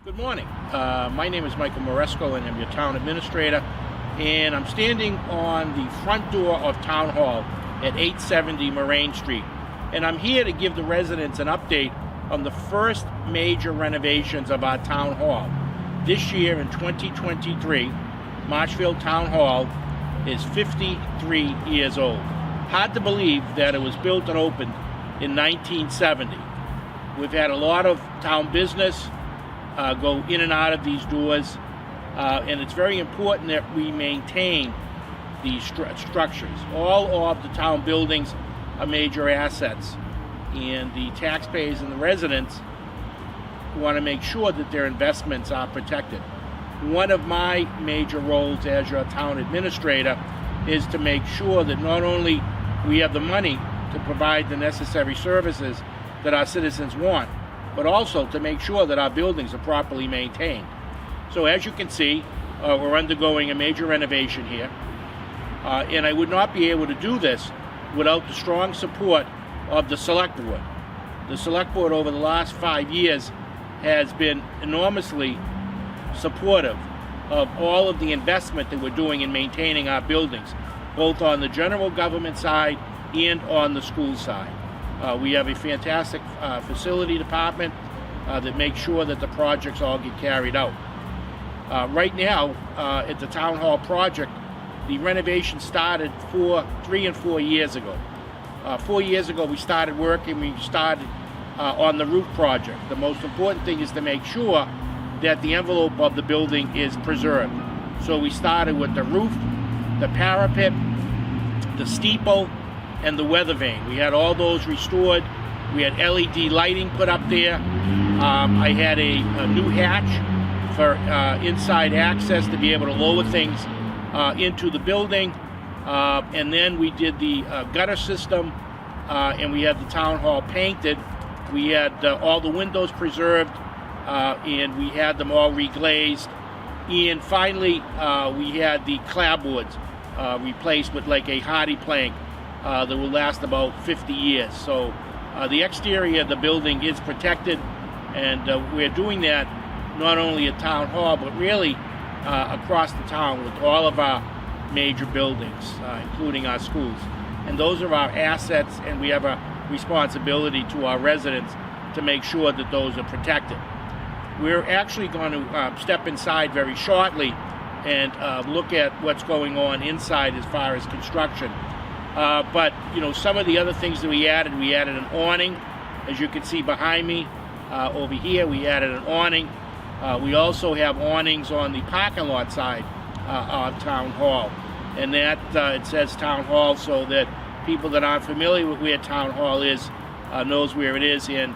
Good morning. My name is Michael Maresco and I'm your Town Administrator, and I'm standing on the front door of Town Hall at 870 Moraine Street, and I'm here to give the residents an update on the first major renovations of our Town Hall. This year in 2023, Marshfield Town Hall is 53 years old. Hard to believe that it was built and opened in 1970. We've had a lot of town business go in and out of these doors, and it's very important that we maintain these structures. All of the town buildings are major assets, and the taxpayers and the residents want to make sure that their investments are protected. One of my major roles as your town administrator is to make sure that not only we have the money to provide the necessary services that our citizens want, but also to make sure that our buildings are properly maintained. So as you can see, we're undergoing a major renovation here, and I would not be able to do this without the strong support of the Select Board. The Select Board over the last 5 years has been enormously supportive of all of the investment that we're doing in maintaining our buildings, both on the general government side and on the school side. We have a fantastic facility department that makes sure that the projects all get carried out. Right now, at the Town Hall project, the renovation started 3 and 4 years ago. 4 years ago, we started working. We started on the roof project. The most important thing is to make sure that the envelope of the building is preserved. So we started with the roof, the parapet, the steeple, and the weather vane. We had all those restored. We had LED lighting put up there. I had a new hatch for inside access to be able to lower things into the building. And then we did the gutter system, and we had the town hall painted. We had all the windows preserved, and we had them all reglazed. And finally, we had the clapboards replaced with like a hardy plank that will last about 50 years. So the exterior of the building is protected, and we're doing that not only at Town Hall, but really across the town with all of our major buildings, including our schools. And those are our assets, and we have a responsibility to our residents to make sure that those are protected. We're actually going to step inside very shortly and look at what's going on inside as far as construction. But you know, some of the other things that we added an awning, as you can see behind me. Over here we added an awning. We also have awnings on the parking lot side of Town Hall, and that it says Town Hall so that people that aren't familiar with where Town Hall is knows where it is, and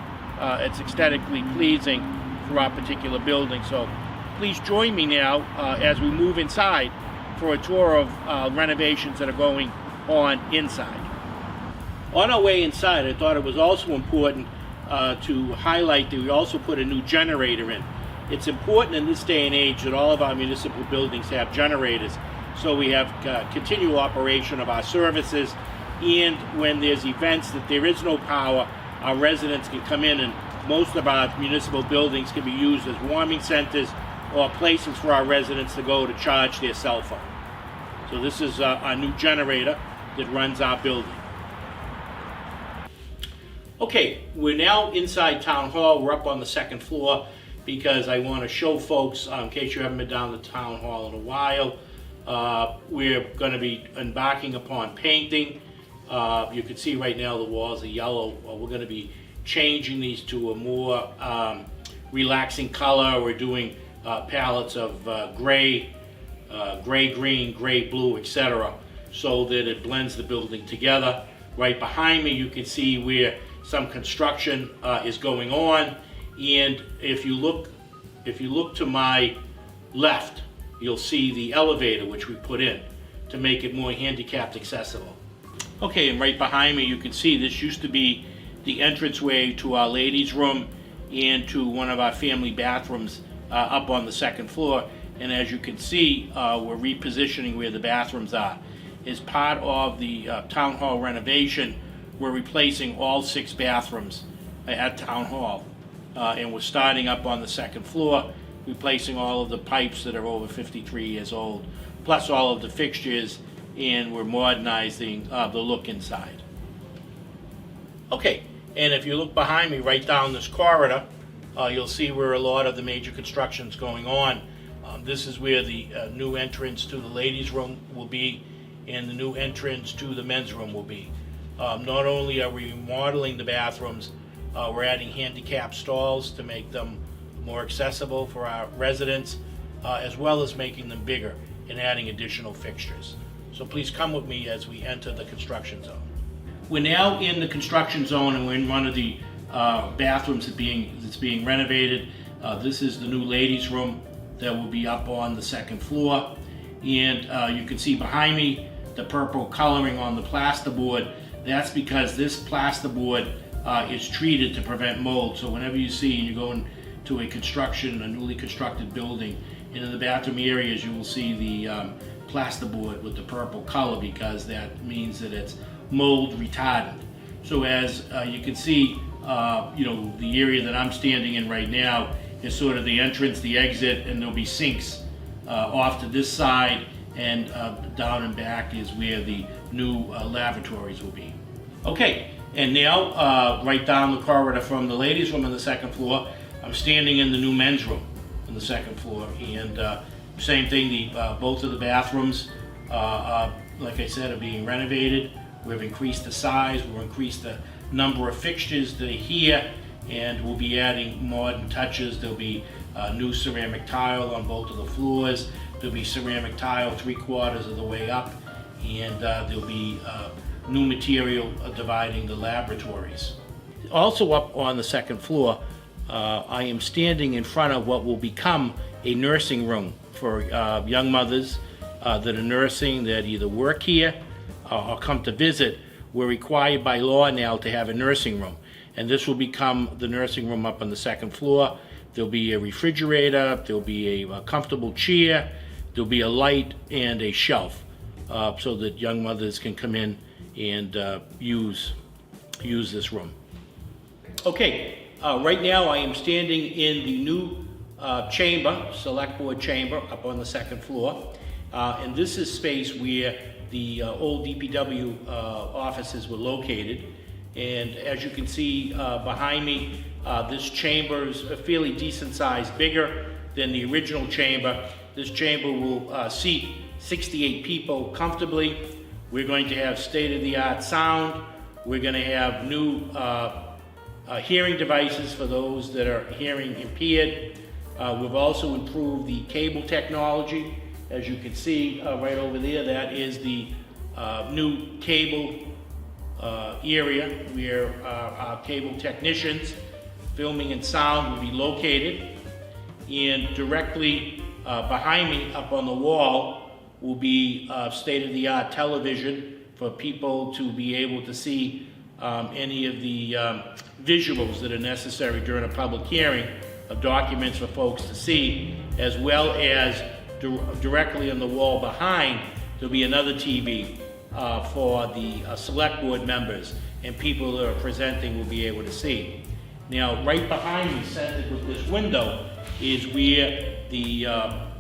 it's aesthetically pleasing for our particular building. So please join me now as we move inside for a tour of renovations that are going on inside. On our way inside, I thought it was also important to highlight that we also put a new generator in. It's important in this day and age that all of our municipal buildings have generators, so we have continual operation of our services, and when there's events that there is no power, our residents can come in, and most of our municipal buildings can be used as warming centers or places for our residents to go to charge their cell phone. So this is our new generator that runs our building. Okay, we're now inside Town Hall. We're up on the second floor because I want to show folks, in case you haven't been down to Town Hall in a while, we're going to be embarking upon painting. You can see right now the walls are yellow. We're going to be changing these to a more relaxing color. We're doing palettes of gray, gray green, gray blue, etc., so that it blends the building together. Right behind me you can see where some construction is going on, and if you look to my left, you'll see the elevator which we put in to make it more handicapped accessible. Okay, and right behind me you can see this used to be the entranceway to our ladies' room and to one of our family bathrooms up on the second floor. And as you can see, we're repositioning where the bathrooms are. As part of the Town Hall renovation, we're replacing all 6 bathrooms at Town Hall. and we're starting up on the second floor, replacing all of the pipes that are over 53 years old, plus all of the fixtures, and we're modernizing the look inside. Okay, and if you look behind me right down this corridor, you'll see where a lot of the major construction's going on. This is where the new entrance to the ladies' room will be, and the new entrance to the men's room will be. Not only are we remodeling the bathrooms, we're adding handicap stalls to make them more accessible for our residents, as well as making them bigger and adding additional fixtures. So please come with me as we enter the construction zone. We're now in the construction zone, and we're in one of the bathrooms that's being renovated. This is the new ladies' room that will be up on the second floor. And you can see behind me the purple coloring on the plasterboard. That's because this plasterboard is treated to prevent mold. So whenever you see and you go into a newly constructed building, and in the bathroom areas you will see the plasterboard with the purple color, because that means that it's mold retardant. So as you can see, the area that I'm standing in right now is sort of the entrance, the exit, and there'll be sinks off to this side, and down and back is where the new lavatories will be. Okay, and now right down the corridor from the ladies' room on the second floor, I'm standing in the new men's room on the second floor, and same thing, both of the bathrooms, like I said, are being renovated. We've increased the size, we've increased the number of fixtures that are here, and we'll be adding modern touches. There'll be new ceramic tile on both of the floors. There'll be ceramic tile 3/4 of the way up, and there'll be new material dividing the laboratories. Also up on the second floor, I am standing in front of what will become a nursing room for young mothers that are nursing, that either work here or come to visit. We're required by law now to have a nursing room, and this will become the nursing room up on the second floor. There'll be a refrigerator, there'll be a comfortable chair, there'll be a light and a shelf, so that young mothers can come in and use this room. Okay, right now I am standing in the new select board chamber up on the second floor, and this is space where the old DPW offices were located. And as you can see behind me, this chamber is a fairly decent size, bigger than the original chamber. This chamber will seat 68 people comfortably. We're going to have state-of-the-art sound. We're going to have new hearing devices for those that are hearing impaired. We've also improved the cable technology. As you can see right over there, that is the new cable area where our cable technicians, filming and sound, will be located. And directly behind me up on the wall will be state-of-the-art television for people to be able to see any of the visuals that are necessary during a public hearing, documents for folks to see, as well as directly on the wall behind, there'll be another TV for the select board members, and people that are presenting will be able to see. Now, right behind me, centered with this window, is where the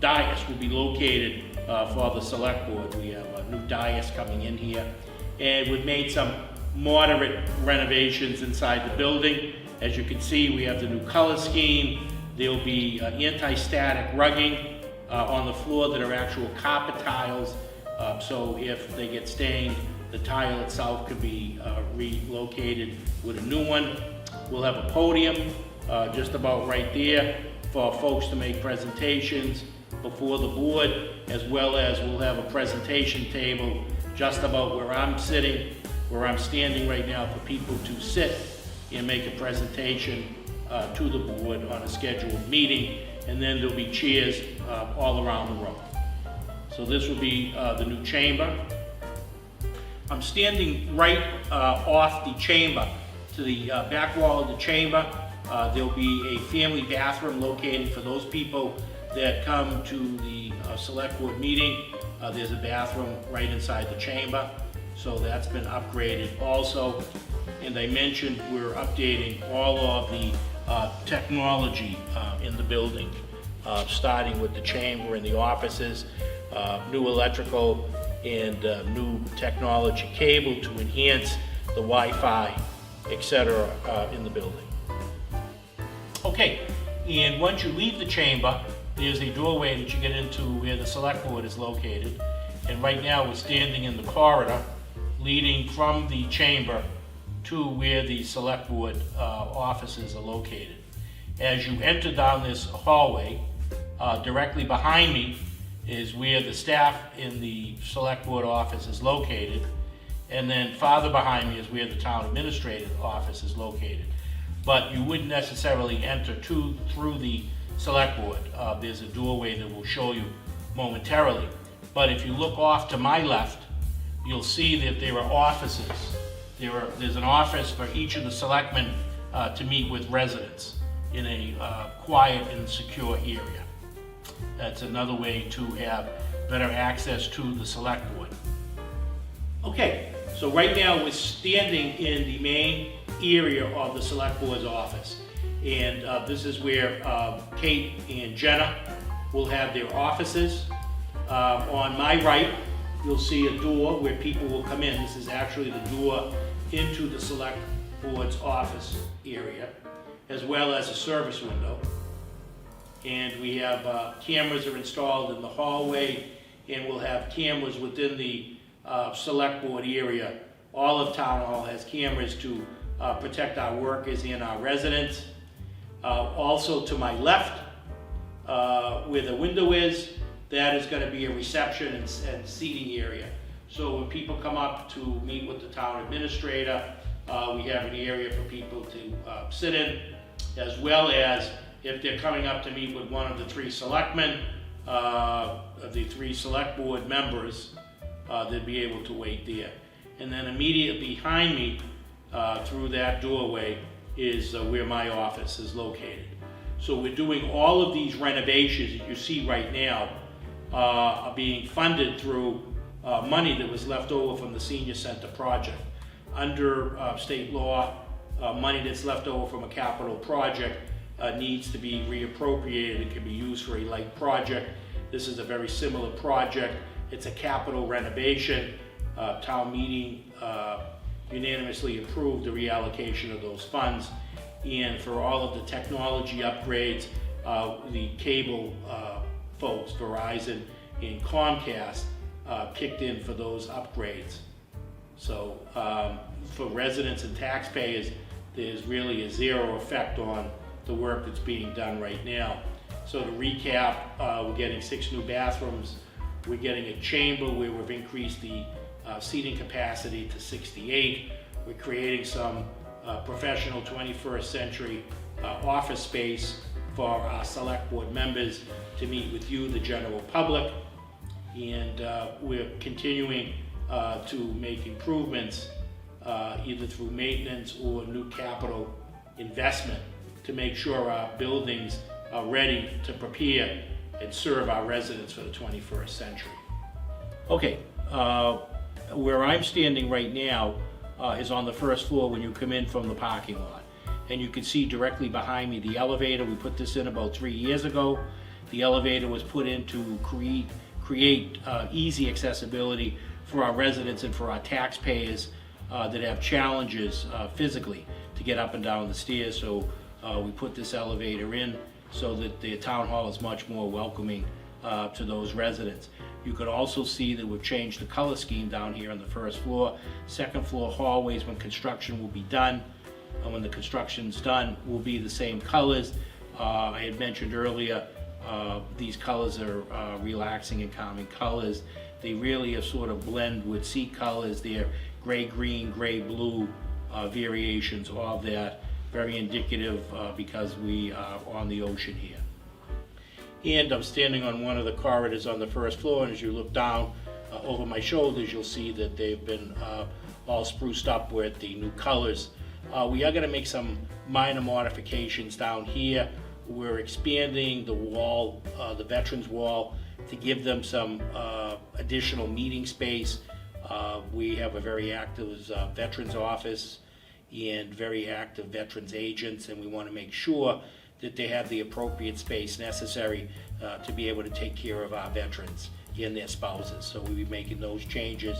dais will be located for the select board. We have a new dais coming in here, and we've made some moderate renovations inside the building. As you can see, we have the new color scheme. There'll be anti-static rugging on the floor that are actual carpet tiles, so if they get stained, the tile itself could be relocated with a new one. We'll have a podium just about right there for folks to make presentations before the board, as well as we'll have a presentation table just about where I'm sitting, where I'm standing right now, for people to sit and make a presentation to the board on a scheduled meeting. And then there'll be chairs all around the room. So this will be the new chamber. I'm standing right off the chamber. To the back wall of the chamber, there'll be a family bathroom located for those people that come to the select board meeting. There's a bathroom right inside the chamber, so that's been upgraded also. And I mentioned we're updating all of the technology in the building, starting with the chamber and the offices, new electrical and new technology cable to enhance the Wi-Fi, etc. In the building. Okay, and once you leave the chamber, there's a doorway that you get into where the select board is located. And right now we're standing in the corridor leading from the chamber to where the select board offices are located. As you enter down this hallway, directly behind me is where the staff in the select board office is located. And then farther behind me is where the town administrator office is located. But you wouldn't necessarily enter through the select board. There's a doorway that we'll show you momentarily. But if you look off to my left, you'll see that there are offices. There's an office for each of the selectmen to meet with residents in a quiet and secure area. That's another way to have better access to the select board. Okay, so right now we're standing in the main area of the select board's office. And this is where Kate and Jenna will have their offices. On my right, you'll see a door where people will come in. This is actually the door into the select board's office area, as well as a service window. And we have cameras are installed in the hallway, and we'll have cameras within the select board area. All of Town Hall has cameras to protect our workers and our residents. Also to my left, where the window is, that is going to be a reception and seating area. So when people come up to meet with the town administrator, we have an area for people to sit in, as well as if they're coming up to meet with one of the three selectmen, the three select board members, they'd be able to wait there. And then immediately behind me, through that doorway, is where my office is located. So we're doing all of these renovations that you see right now are being funded through money that was left over from the senior center project. Under state law, money that's left over from a capital project needs to be reappropriated. It can be used for a light project. This is a very similar project. It's a capital renovation. Town meeting unanimously approved the reallocation of those funds. And for all of the technology upgrades, the cable folks, Verizon and Comcast, kicked in for those upgrades. So for residents and taxpayers, there's really a zero effect on the work that's being done right now. So to recap, we're getting 6 new bathrooms. We're getting a chamber where we've increased the seating capacity to 68. We're creating some professional 21st century office space for our select board members to meet with you, the general public. And we're continuing to make improvements either through maintenance or new capital investment to make sure our buildings are ready to prepare and serve our residents for the 21st century. Okay, where I'm standing right now is on the first floor when you come in from the parking lot. And you can see directly behind me the elevator. We put this in about 3 years ago. The elevator was put in to create easy accessibility for our residents and for our taxpayers that have challenges physically to get up and down the stairs. So we put this elevator in so that the town hall is much more welcoming to those residents. You could also see that we've changed the color scheme down here on the first floor. Second floor hallways, when construction will be done, and when the construction's done, will be the same colors. I had mentioned earlier, these colors are relaxing and calming colors. They really are sort of blend with sea colors. They're gray-green, gray-blue variations of that. Very indicative because we are on the ocean here. And I'm standing on one of the corridors on the first floor, and as you look down over my shoulders, you'll see that they've been all spruced up with the new colors. We are going to make some minor modifications down here. We're expanding the wall, the veterans wall, to give them some additional meeting space. We have a very active veterans office, and very active veterans agents, and we want to make sure that they have the appropriate space necessary to be able to take care of our veterans and their spouses. So we'll be making those changes,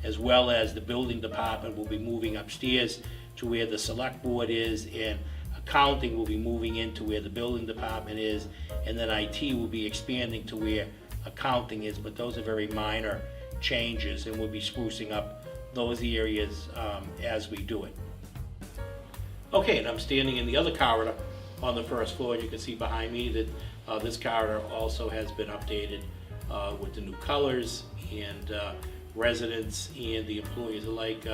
as well as the building department will be moving upstairs to where the select board is, and accounting will be moving into where the building department is, and then IT will be expanding to where accounting is, but those are very minor changes, and we'll be sprucing up those areas as we do it. Okay, and I'm standing in the other corridor on the first floor, and you can see behind me that this corridor also has been updated with the new colors, and residents and the employees alike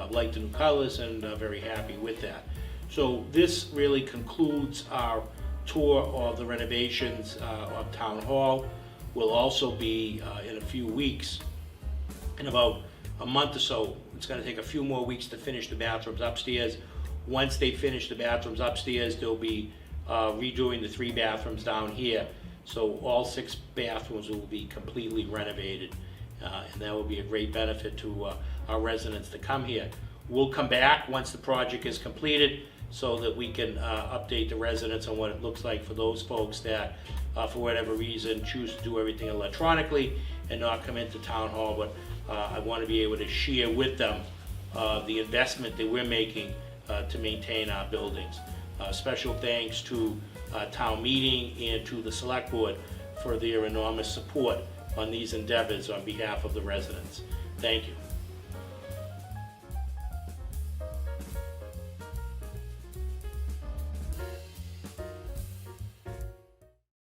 like the new colors and very happy with that. So this really concludes our tour of the renovations of Town Hall. We'll also be in a few weeks, in about a month or so, it's going to take a few more weeks to finish the bathrooms upstairs. Once they finish the bathrooms upstairs, they'll be redoing the 3 bathrooms down here. So all 6 bathrooms will be completely renovated, and that will be a great benefit to our residents to come here. We'll come back once the project is completed so that we can update the residents on what it looks like for those folks that, for whatever reason, choose to do everything electronically and not come into Town Hall. But I want to be able to share with them the investment that we're making to maintain our buildings. Special thanks to town meeting and to the select board for their enormous support on these endeavors on behalf of the residents. Thank you.